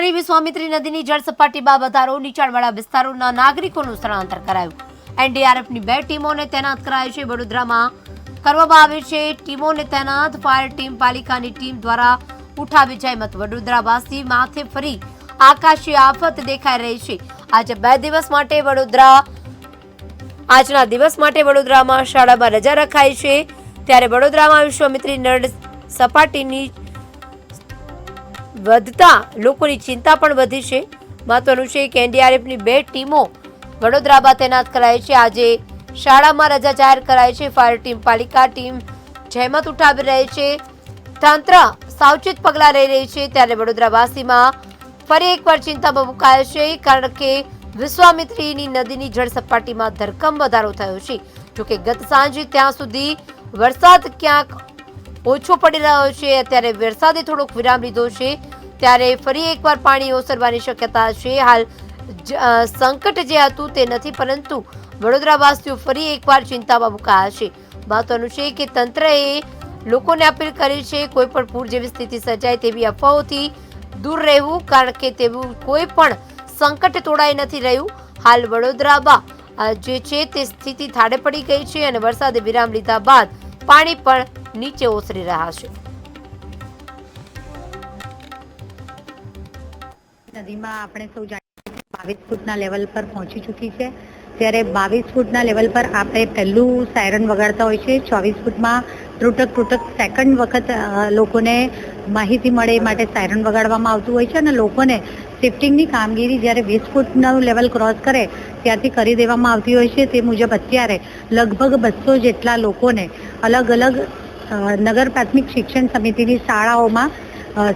વડોદરાની વિશ્વામિત્રી નદીની જળ સપાટી બાદ વધારો, નીચાણવાળા વિસ્તારોના નાગરિકોનું સ્થળાંતર કરાયું। એનડીઆરએફની 2 ટીમોને તૈનાત કરાઈ છે। વડોદરામાં કરવામાં આવી છે ટીમોને તૈનાત। ફાયર ટીમ, પાલિકાની ટીમ દ્વારા ઉઠાવી જહેમત। વડોદરાવાસી માથે ફરી આકાશી આફત દેખાઈ રહી છે। આજના દિવસ માટે વડોદરામાં શાળામાં રજા રખાઈ છે। ત્યારે વડોદરામાં વિશ્વામિત્રી નળ સપાટીની વધતા લોકોની ચિંતા પણ વધી છે। મહત્વનું છે કે એનડીઆરએફની 2 ટીમો વડોદરામાં તૈનાત કરાઈ છે। આજે શાળામાં રજા જાહેર કરાઈ છે। ફાયર ટીમ, પાલિકા ટીમ જહેમત ઉઠાવી રહી છે। તંત્ર સાવચેત પગલાં લઈ રહી છે। ત્યારે વડોદરાવાસીમાં ફરી એકવાર ચિંતામાં મુકાયા છે, કારણ કે વિશ્વામિત્રીની નદીની જળ સપાટીમાં ધરખમ વધારો થયો છે। જોકે ગત સાંજે ત્યાં સુધી વરસાદ ક્યાંક ઓછો પડી રહ્યો છે। અત્યારે વરસાદે થોડોક વિરામ લીધો છે, ત્યારે ફરી એકવાર પાણી ઓસરવાની શક્યતા છે। હાલ સંકટ જે હતું તે નથી, પરંતુ વડોદરાવાસીઓ ફરી એકવાર ચિંતામાં મુકાયા છે। મહત્વનું છે કે તંત્રએ લોકોને અપીલ કરી છે કોઈ પણ પૂર જેવી સ્થિતિ સર્જાય તેવી અફવાઓથી દૂર રહેવું, કારણ કે તેવું કોઈ પણ સંકટ તોડાઈ નથી રહ્યું। હાલ વડોદરામાં જે છે તે સ્થિતિ થાળે પડી ગઈ છે અને વરસાદે વિરામ લીધા બાદ પાણી પણ નીચે ઓસરી રહ્યા છે। નદીમાં આપણે સૌ જાણીએ છીએ 22 ફૂટના લેવલ પર પહોંચી ચૂકી છે। ત્યારે 22 ફૂટના લેવલ પર આપણે પહેલું સાયરન વગાડતા હોય છે। 24 ફૂટમાં તૂટક સેકન્ડ વખત લોકોને માહિતી મળે એ માટે સાયરન વગાડવામાં આવતું હોય છે અને લોકોને શિફ્ટિંગની કામગીરી જ્યારે 20 ફૂટનું લેવલ ક્રોસ કરે ત્યારથી કરી દેવામાં આવતી હોય છે। તે મુજબ અત્યારે લગભગ 200 જેટલા લોકોને અલગ અલગ નગર પ્રાથમિક શિક્ષણ સમિતિની શાળાઓમાં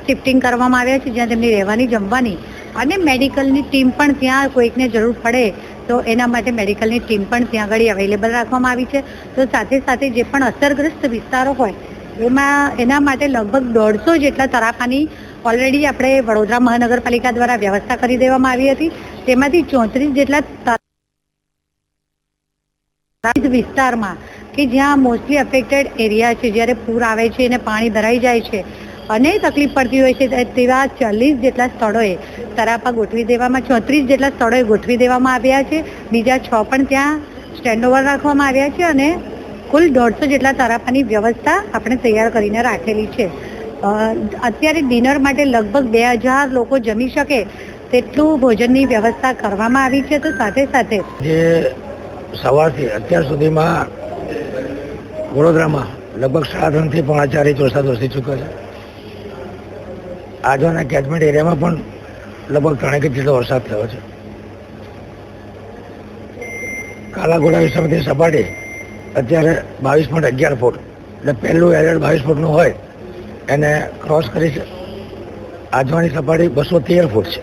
શિફ્ટિંગ કરવામાં આવ્યા છે, જ્યાં તેમની રહેવાની, જમવાની અને મેડિકલની ટીમ પણ ત્યાં કોઈકને જરૂર પડે તો એના માટે મેડિકલની ટીમ પણ ત્યાં આગળ અવેલેબલ રાખવામાં આવી છે। તો સાથે સાથે જે પણ અસરગ્રસ્ત વિસ્તારો હોય એના માટે લગભગ 150 જેટલા તરાપાની ઓલરેડી આપણે વડોદરા મહાનગરપાલિકા દ્વારા વ્યવસ્થા કરી દેવામાં આવી હતી। તેમાંથી 34 જેટલા વિસ્તારમાં કે જ્યાં મોસ્ટલી અફેક્ટેડ એરિયા છે, જ્યારે પૂર આવે છે અને પાણી ભરાઈ જાય છે અને તકલીફ પડતી હોય છે, તેવા 40 જેટલા સ્થળોએ તરાપા ગોઠવી દેવામાં 34 જેટલા સ્થળોએ ગોઠવી દેવામાં આવ્યા છે। બીજા 6 પણ ત્યાં સ્ટેન્ડ ઓવર રાખવામાં આવ્યા છે અને કુલ 150 જેટલા તરાપાની વ્યવસ્થા આપણે તૈયાર કરીને રાખેલી છે। અત્યારે ડિનર માટે લગભગ 2000 લોકો જમી શકે તેટલું ભોજનની વ્યવસ્થા કરવામાં આવી છે। તો સાથે સાથે જે સવારથી અત્યાર સુધીમાં વડોદરામાં લગભગ 3.5 થી 4 ઇંચ વરસાદ વરસી ચૂક્યો છે। આજુબાજુના કેચમેન્ટ એરિયામાં પણ લગભગ 3 ઇંચ જેટલો વરસાદ થયો છે। કાલાઘોડા વિશ્વામિત્રી સપાટી અત્યારે 22.11 ફૂટ, એટલે પહેલું એલર્ટ 22 ફૂટનું હોય એને ક્રોસ કરી છે। આજુબાજુની સપાટી 213 ફૂટ છે,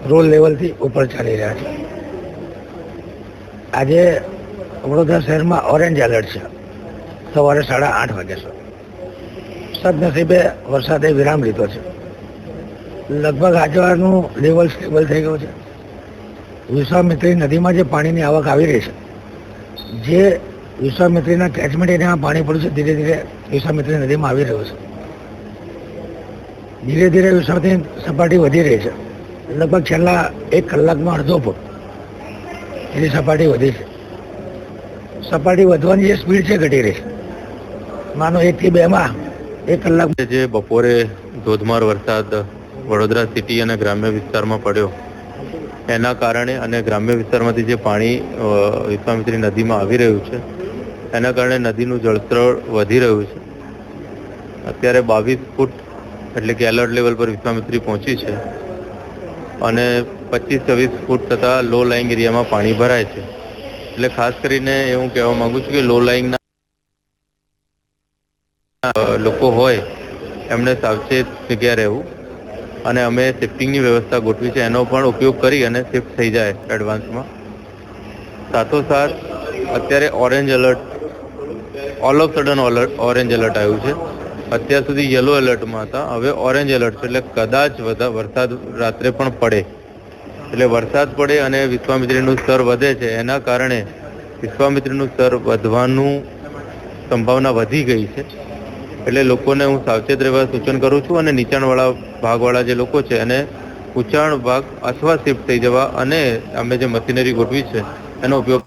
રોલ લેવલથી ઉપર ચાલી રહ્યા છે। આજે વડોદરા શહેરમાં ઓરેન્જ એલર્ટ છે સવારે 8:30 વાગ્યા સુધી। સદનસીબે વરસાદે વિરામ લીધો છે। લગભગ આજુબાજુનું લેવલ સ્ટેબલ થઈ ગયું છે। વિશ્વામિત્રી નદીમાં જે પાણીની આવક આવી રહી છે, જે વિશ્વામિત્રીના કેચમેન્ટ એરિયામાં પાણી પડ્યું છે, ધીરે ધીરે વિશ્વામિત્રી નદીમાં આવી રહ્યું છે। ધીરે ધીરે વિશ્વામિત્રી સપાટી વધી રહી છે। લગભગ છેલ્લા 1 કલાકમાં 1.5 ફૂટ એની સપાટી વધી છે। સપાટી વધવાની જે સ્પીડ છે ઘટી રહી છે। માનો 1 થી 2 માં 1 કલાક જે બપોરે ધોધમાર વરસાદ વડોદરા સિટી અને ગ્રામ્ય વિસ્તારમાં પડ્યો, એના કારણે અને ગ્રામ્ય વિસ્તારમાંથી જે પાણી વિશ્વામિત્રી નદીમાં આવી રહ્યું છે એના કારણે નદીનું જળસ્તર વધી રહ્યું છે। અત્યારે 22 ફૂટ એટલે કે એલર્ટ લેવલ પર વિશ્વામિત્રી પહોંચી છે અને 25-26 ફૂટ થતાં લો લાઇંગ એરિયામાં પાણી ભરાય છે। એટલે ખાસ કરીને હું કહેવા માંગુ છું કે લો લાઇંગના લોકો હોય એમણે સાવચેત જગ્યા રહેવું અને અમે શિફ્ટિંગની વ્યવસ્થા ગોઠવી છે, એનો પણ ઉપયોગ કરી અને શિફ્ટ થઈ જાય એડવાન્સમાં। સાથોસાથ અત્યારે orange alert, all of sudden orange alert આવ્યું છે। અત્યાર સુધી યલો એલર્ટમાં હતા, હવે ઓરેન્જ એલર્ટ છે, એટલે કદાચ વરસાદ રાત્રે પણ પડે। એટલે વરસાદ પડે અને વિશ્વામિત્રીનું સ્તર વધે છે, એના કારણે વિશ્વામિત્રીનું સ્તર વધવાનું સંભાવના વધી ગઈ છે। એટલે લોકોને હું સાવચેત રહેવા સૂચન કરું છું અને નીચાણવાળા ભાગવાળા જે લોકો છે એને ઉંચાણ ભાગ અથવા શિફ્ટ થઈ જવા અને અમે જે મશીનરી ગોઠવી છે એનો ઉપયોગ